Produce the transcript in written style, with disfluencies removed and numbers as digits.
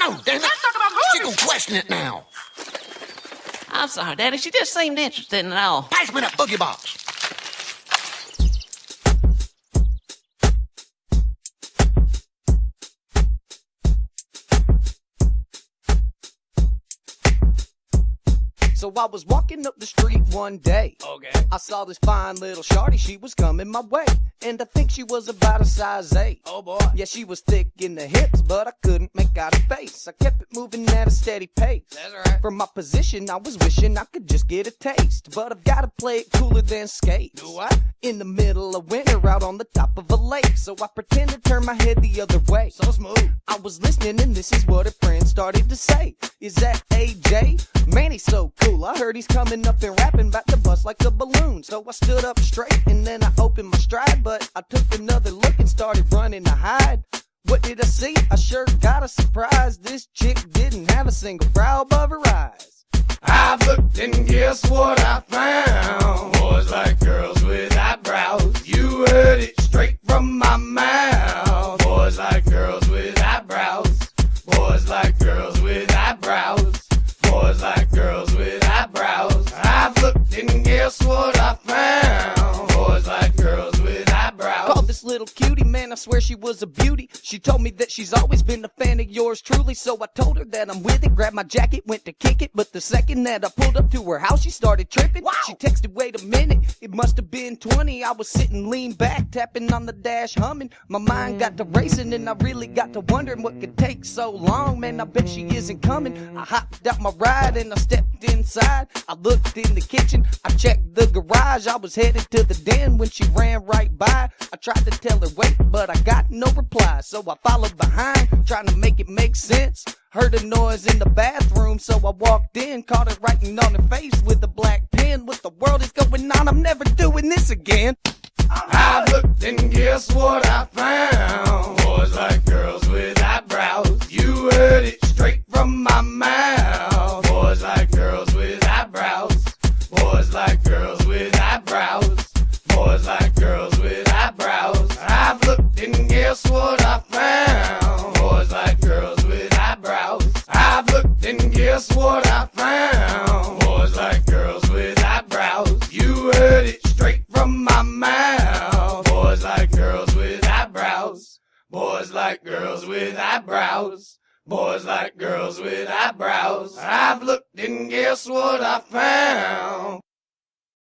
No, damn it. Let's talk about movies. She gonna question it now. I'm sorry, Daddy. She just seemed interested in it all. Pass me that boogie box. So I was walking up the street one day. Okay. I saw this fine little shorty, she was coming my way. And I think she was about a size 8. Oh boy. Yeah, she was thick in the hips, but I couldn't make out her face. I kept it moving at a steady pace. That's right. From my position, I was wishing I could just get a taste. But I've gotta play it cooler than skates. Do what? In the middle of winter, out on the top of a lake. So I pretended to turn my head the other way. So smooth. I was listening and this is what her friend started to say. Is that AJ? Man, he's so cool. I heard he's coming up and rapping about to bust like a balloon. So I stood up straight and then I opened my stride. But I took another look and started running to hide. What did I see? I sure got a surprise. This chick didn't have a single brow above her eyes. I've looked and guess what I found? Boys like girls with eyebrows. You heard it straight from my mouth. Boys like girls with eyebrows. Boys like girls with eyebrows. Boys like girls with eyebrows. I've looked and guess what I found? Boys like girls with eyebrows. Called this little cutie, man, I swear she was a beauty. She told me that she's always been a fan of yours truly. So I told her that I'm with it, grabbed my jacket, went to kick it. But the second that I pulled up to her house, she started tripping. Wow. She texted, wait a minute, it must have been 20. I was sitting lean back, tapping on the dash, humming. My mind got to racing and I really got to wondering what could take so long. Man, I bet she isn't coming. I hopped out my ride and I stepped inside. I looked in the kitchen, I checked the garage. I was headed to the den when she ran right by. I tried to tell her wait, but I got no reply. So I followed behind, trying to make it make sense. Heard a noise in the bathroom, so I walked in. Caught her writing on her face with a black pen. What the world is going on? I'm never doing this again. I looked and guess what I found? Boys like girls with eyebrows. You heard it straight from my mouth. Boys like girls with eyebrows. Boys like girls with eyebrows. Boys like girls with eyebrows. I've looked and guess what I found? Boys like girls with eyebrows. I've looked and guess what I found? Boys like girls with eyebrows. You heard it straight from my mouth. Boys like girls with eyebrows. Boys like girls with eyebrows. Boys like girls with eyebrows. I've looked and guess what I found?